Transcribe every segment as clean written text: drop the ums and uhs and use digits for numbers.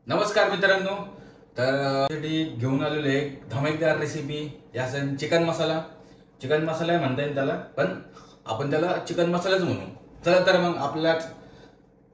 नमस्कार मित्रांनो. तर घेऊन आलेलो एक धमाकेदार रेसिपी या चिकन मसाला. चिकन मसाला म्हणता येईल त्याला, पण आपण त्याला चिकन मसालाच म्हणू. चला तर मग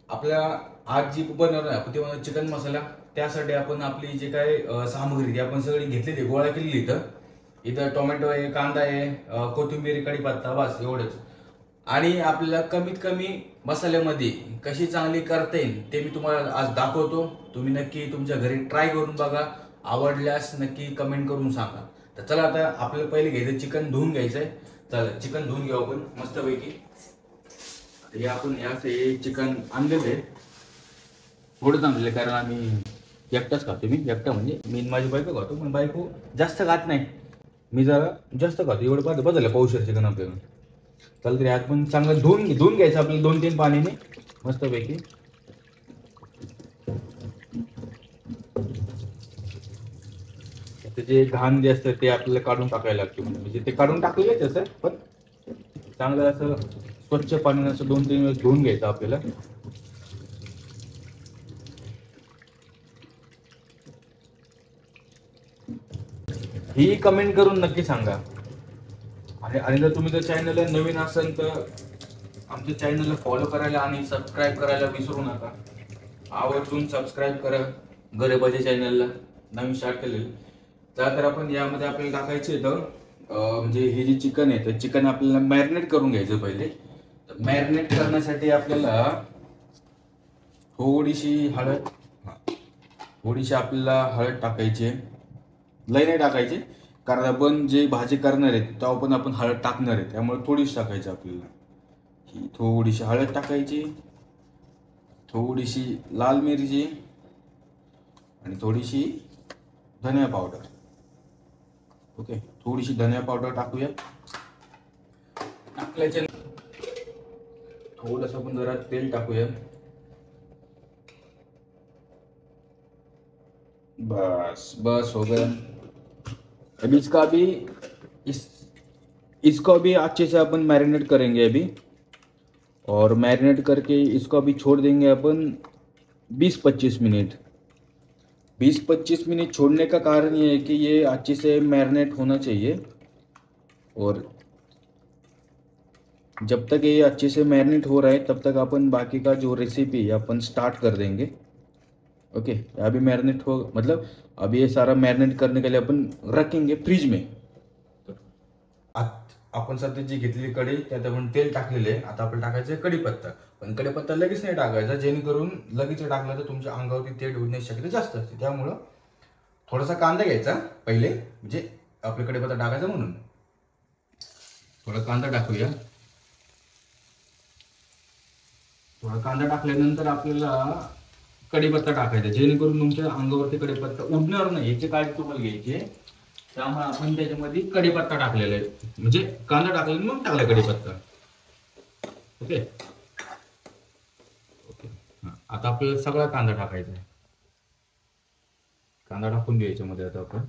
आपल्या आज जी बनवणार आपण ते म्हणजे चिकन मसाला. त्यासाठी आपण आपली जे काय सामग्री ती आपण सगळी घेतलेली गोळा केलेली. इथं इथं टोमॅटो आहे, कांदा आहे, कोथिंबीर, कढीपत्ता, बस एवढंच. आणि आपल्याला कमीत कमी मसाल्यामध्ये कशी चांगली करता येईल ते मी तुम्हाला आज दाखवतो. तुम्ही नक्की तुमच्या घरी ट्राय करून बघा. आवडल्यास नक्की कमेंट करून सांगा. तर चला आता आपल्याला पहिले घ्यायचं चिकन धुवून घ्यायचंय. चला चिकन धुवून घेऊ आपण मस्तपैकी. आता हे आपण हे चिकन आणलेलं आहे, थोडं आणलेलं कारण आम्ही एकटाच खातो. मी एकटा म्हणजे मी आणि माझी बायको खातो, पण बायको जास्त खात नाही. मी जरा जास्त खातो. एवढं पाहतो बदललं पावशेर चिकन आपल्याला. चालतं रे, आज पण चांगलं धुवून घ्यायचं आपल्याला 2-3 पाण्याने मस्तपैकी. जे घाण जे असतं ते आपल्याला काढून टाकायला लागते. म्हणजे ते काढून टाकलेलंच असं, पण चांगलं असं स्वच्छ पाण्याने असं 2-3 वेळेस धुवून घ्यायचं आपल्याला. ही कमेंट करून नक्की सांगा. आणि जर तुम्ही जर चॅनलला नवीन असेल तर आमच्या चॅनलला फॉलो करायला आणि सबस्क्राईब करायला विसरू नका. आवर्जून सबस्क्राईब करा गरीबाच्या चॅनलला, नवीन स्टार्ट केलेलं. तर आपण यामध्ये आपल्याला टाकायचे तर म्हणजे हे जे चिकन आहे तर चिकन आपल्याला मॅरिनेट करून घ्यायचं पहिले. तर मॅरिनेट करण्यासाठी आपल्याला थोडीशी हळद, थोडीशी आपल्याला हळद टाकायची. लई नाही टाकायची, कारण आपण जे भाजी करणार आहे तेव्हा पण आपण हळद टाकणार आहे, त्यामुळे थोडीशी टाकायची आपल्याला. ही थोडीशी हळद टाकायची, थोडीशी लाल मिरची आणि थोडीशी धनिया पावडर. ओके, थोडीशी धनिया पावडर टाकूया. टाकल्याच्या थोडंसं आपण जरा तेल टाकूया. बस बस हो गया. अभी इस इसको अभी अच्छे से अपन मैरिनेट करेंगे अभी. और मैरिनेट करके इसको अभी छोड़ देंगे अपन 20-25 मिनट. 20-25 मिनट छोड़ने का कारण ये है कि ये अच्छे से मैरिनेट होना चाहिए. और जब तक ये अच्छे से मैरिनेट हो रहा है तब तक अपन बाकी का जो रेसिपी है अपन स्टार्ट कर देंगे. ओके, अभी मैरिनेट हो मतलब अभी ये सारा मैरिनेट करने के लिए अपन रखेंगे फ्रिज में. आपण सध्या जी घेतलेली कढई त्यात आपण तेल टाकलेले आहे. आता आपण टाकायचं कढीपत्ता. पण कढीपत्ता लगेच नाही टाकायचा, जेणेकरून लगेच टाकला तर तुमच्या अंगावरती तेल उडण्याची शक्यता जास्त असते. त्यामुळं थोडासा कांदा घ्यायचा पहिले, म्हणजे आपल्या कढीपत्ता टाकायचा म्हणून. थोडा कांदा टाकूया. थोडा कांदा टाकल्यानंतर आपल्याला कढीपत्ता टाकायचा, जेणेकरून तुमच्या अंगावरती कढीपत्ता उडणार नाही याची काळजी तुम्हाला घ्यायची आहे. त्यामुळे आपण त्याच्यामध्ये कढीपत्ता टाकलेला आहे, म्हणजे कांदा टाकलेला मग टाकला कढीपत्ता. Okay okay. आता आपल्याला सगळा कांदा टाकायचा आहे. कांदा टाकून घ्यायचा मध्ये आता आपण.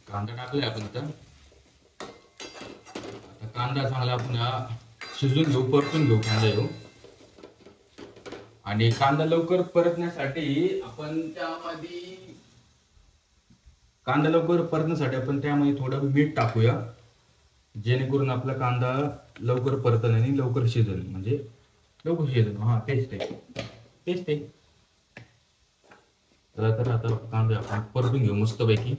कांदा टाकलाय आपण आता. कांदा चांगला आपण शिजून घेऊ, परतून घेऊ कांदा येऊ. आणि कांदा लवकर परतण्यासाठी आपण त्यामध्ये थोडं मीठ टाकूया, जेणेकरून आपला कांदा लवकर परतन आणि लवकर शिजेल. म्हणजे लवकर शिजेल. हा तेच ते. तर आता कांदा आपण परतून घेऊ मस्तपैकी.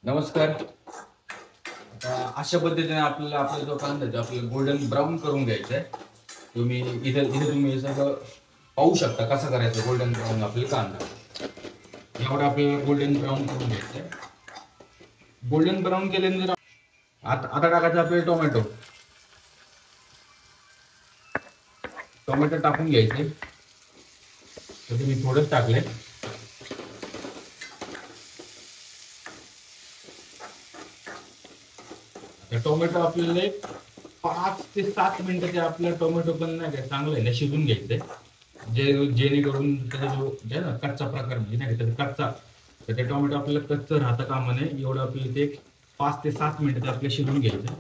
नमस्कार. आता अशा पद्धतीने आपला जो कांदा आहे आपल्याला गोल्डन ब्राऊन करून घ्यायचा आहे. तुम्ही इथे तुम्ही सगळं पाहू शकता कसं करायचं गोल्डन ब्राऊन आपल्याला कांदा. एवढा आपल्याला गोल्डन ब्राऊन करून घ्यायचं आहे. गोल्डन ब्राऊन केल्यानंतर आता टाकायचं आपल्याला टोमॅटो टाकून घ्यायचे. तर तुम्ही थोडंच टाकले. तर टोमॅटो आपल्याला एक 5 ते 7 मिनिटं ते आपलं टोमॅटो पण नाही का चांगलं आहे ना शिजून घ्यायचंय. जेणेकरून त्याचा जो आहे ना कच्चा प्रकार म्हणजे नाही का त्याचा कच्चा, तर ते टोमॅटो आपल्याला कच्चं राहता कामा नये एवढं आपल्याला ते 5 ते 7 मिनिटं ते आपल्याला शिजून घ्यायचं.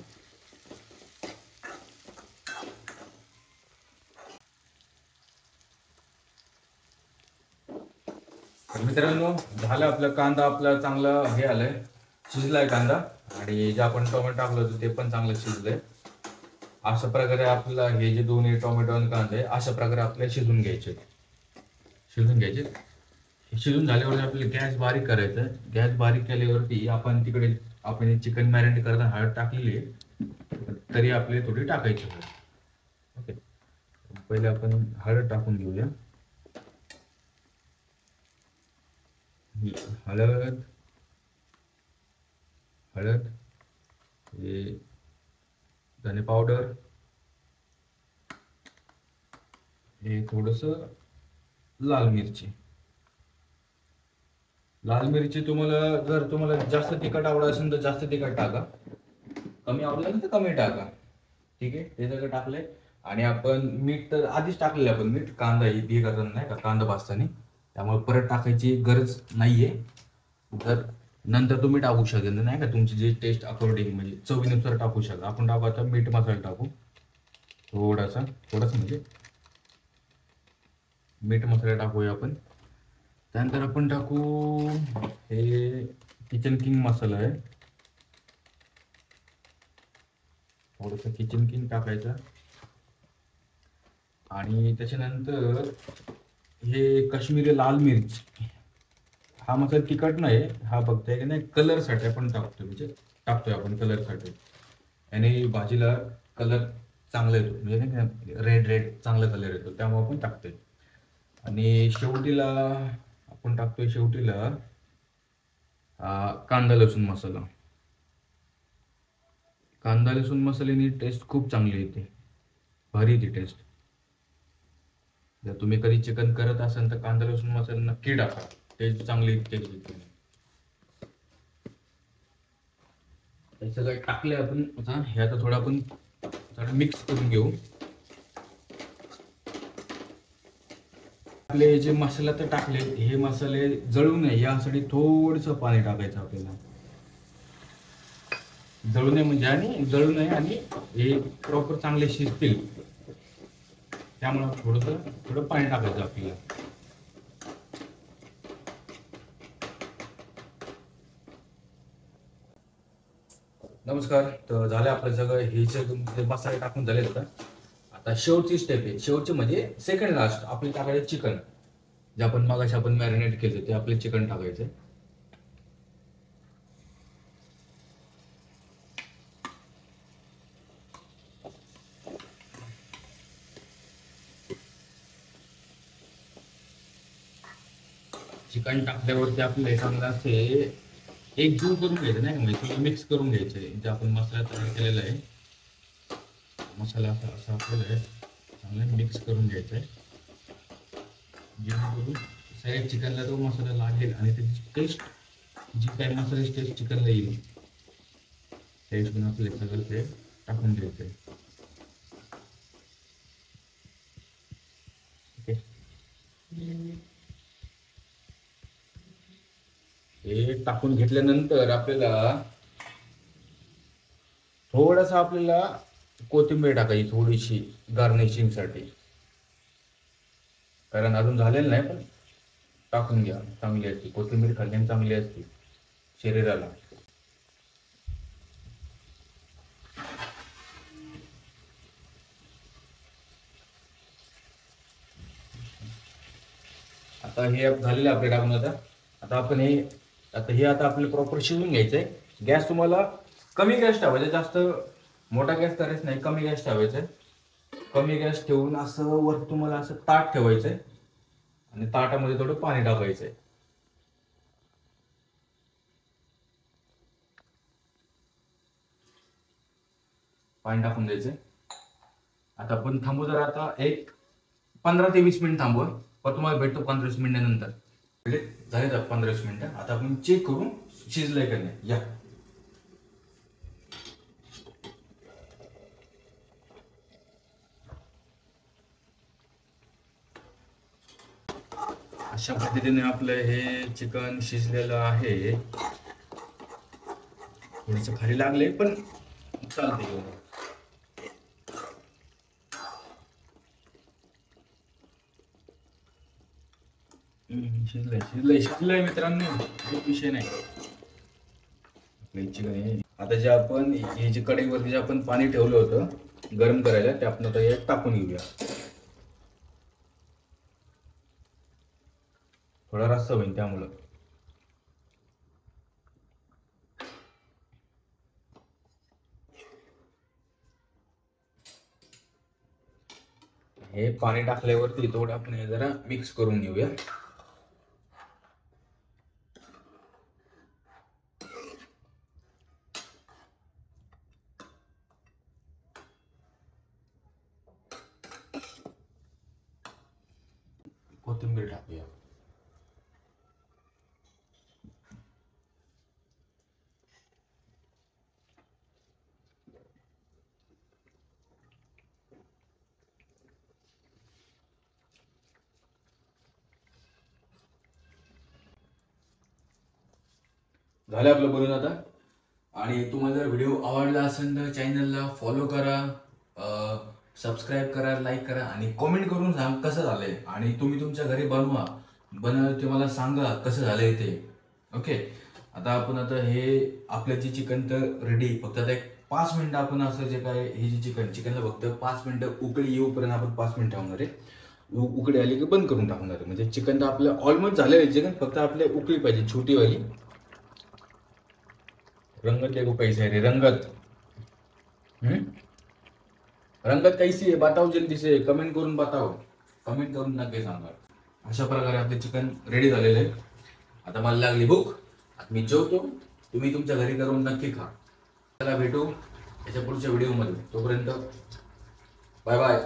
तर मित्रांनो झालं आपलं कांदा आपला चांगला हे आलंय, शिजलाय कांदा, आणि जे आपण टोमॅटो टाकलं होतं ते पण चांगलं शिजलंय. अशा प्रकारे आपल्याला हे जे दोन्ही टोमॅटो आणि कांदे अशा प्रकारे आपल्याला शिजून घ्यायचे. शिजून झाल्यावर आपल्याला गॅस बारीक करायचा. गॅस बारीक केल्यावरती आपण चिकन मॅरिनेट करताना हळद टाकलेली आहे, तरी आपल्याला थोडी टाकायची. ओके, पहिले आपण हळद टाकून घेऊया. हळद हळद हे धने पावडर, हे थोडस लाल मिरची. तुम्हाला जर तुम्हाला जास्त तिखट आवडत असेल तर जास्त तिखट टाका, कमी आवडलं तर कमी टाका. ठीक आहे, ते सगळं टाकलंय. आणि आपण मीठ तर आधीच टाकलेलं, आपण मीठ कांदा हे करताना नाही का, कांदा भाजताना, त्यामुळे परत टाकायची गरज नाहीये. जर नंतर तुम्ही टाकू शकता नाही का, तुमची जी टेस्ट अकॉर्डिंग म्हणजे चवीनुसार टाकू शकता. आपण टाकू आता मीठ मसाला टाकू थोडासा म्हणजे मीठ मसाला टाकूया आपण. त्यानंतर आपण टाकू हे किचन किंग मसाला आहे, थोडंसं किचन किंग टाकायचा. आणि त्याच्यानंतर हे काश्मीरी लाल मिर्च, हा मसाला तिखट नाही, हा फक्त आहे की नाही कलरसाठी आपण टाकतोय, म्हणजे टाकतोय आपण कलरसाठी, आणि भाजीला कलर चांगला येतो, म्हणजे नाही का रेड चांगला कलर येतो, त्यामुळे आपण टाकतोय. आणि शेवटीला कांदा लसूण मसाला. कांदा लसूण मसाल्याने टेस्ट खूप चांगली येते, भारी येते टेस्ट. जर तुम्ही कधी चिकन करत असाल तर कांदा लसूण मसाला नक्की टाका, टेस्ट चांगली टेस्ट. हे सगळं टाकले आपण. आता हे आता थोडं आपण मिक्स करून घेऊ. आपले जे मसाला तर टाकले, हे मसाले जळू नये यासाठी थोडस पाणी टाकायचं आपल्याला. जळू नये आणि हे प्रॉपर चांगले शिजतील, त्यामुळे थोडं पाणी टाकायचं आपल्याला. नमस्कार. तर झालं आपलं सगळं हे सगळं मसाले टाकून झाले. आता शेवटची स्टेप आहे, शेवटची म्हणजे सेकंड लास्ट आपले टाकायचे चिकन, जे आपण मगाशी आपण मॅरिनेट केलं ते आपले चिकन टाकायचं. चिकन टाकल्यावरती आपल्याला चांगलं असे एकजीव करून घ्यायचं नाही का, म्हणजे मिक्स करून घ्यायचं. जे आपण मसाला तयार केलेला आहे, मसाला असा आपल्याला चांगला मिक्स करून घ्यायचा आहे, जेणेकरून सगळ्या चिकनला तो मसाला लागेल आणि त्याची टेस्ट जी काही मसाल्याची टेस्ट चिकनला येईल त्या हिशोबाने आपल्याला सगळं ते टाकून घ्यायचं आहे. ओके, हे टाकून घेतल्यानंतर आपल्याला थोडासा कोथिंबीर टाकायची, थोडीशी गार्निशिंग साठी, कारण अजून झालेलं नाही, पण टाकून घ्या, चांगली असते कोथिंबीर, खाल्ल्याने चांगली असते शरीराला. आता हे झालेलं आपले टाकून. आता आपल्याला प्रॉपर शिजून घ्यायचंय. गॅस तुम्हाला कमी गॅस ठेवायचा, जास्त मोठा गॅस करायचा नाही, कमी गॅस ठेवायचा. कमी गॅस ठेवून असं वर तुम्हाला असं ताट ठेवायचंय आणि ताटामध्ये थोडं पाणी टाकायचंय. पाणी टाकून द्यायचंय. आता आपण थांबू जरा, आता एक 15 ते 20 मिनिट थांबू, पण तुम्हाला भेटतो 15-20 मिनिटानंतर. झाले 15-20 मिनिटं. आता आपण चेक करू शिजलंय का नाही. या अशा पद्धतीने आपलं हे चिकन शिजलेलं आहे. थोडस खाली लागले पण चालते. शिजलंय शिजलंय शिजलंय मित्रांनो, खूप विषय नाही. चिकन आहे. आता जे आपण हे जे कढईवरती जे आपण पाणी ठेवलं होतं गरम करायला, ते आपण आता हे टाकून घेऊया. थोडा रस्सा होईल त्यामुळं. हे पाणी टाकल्यावरती थोडं आपण हे जरा मिक्स करून घेऊया. कोथिंबीर टाकूया. झालं आपलं बनवून आता. आणि तुम्हाला जर व्हिडिओ आवडला असेल तर चॅनलला फॉलो करा, सबस्क्राईब करा, लाईक करा आणि कमेंट करून सांग कसं झालंय. आणि तुम्ही तुमच्या घरी बनवा ते मला सांगा कसं झालंय ते. ओके. आता आपण आता हे आपलं जे चिकन तर रेडी. फक्त आता एक 5 मिनिटं आपण असं जे काय हे जे चिकनला फक्त 5 मिनिटं उकळी येऊपर्यंत आपण 5 मिनिटं ठेवणार आहे. उकळी आली की बंद करून टाकणार आहे. म्हणजे चिकन तर आपलं ऑलमोस्ट झालेलं आहे. चिकन फक्त आपल्या उकळी पाहिजे छोटीवाली. रंगत देखो कैसे है रे रंगत. रंगत कैसी है बताओ जल्दी से. कमेंट करून बताओ. कमेंट करून नक्की सांगा. अशा प्रकारे आपले चिकन रेडी झालेले आहे. आता मला लागली भूक, आता मी जेवतो. तुम्ही तुमच्या घरी करून नक्की खा. चला भेटू याच्या पुढच्या व्हिडिओमध्ये. तोपर्यंत बाय बाय.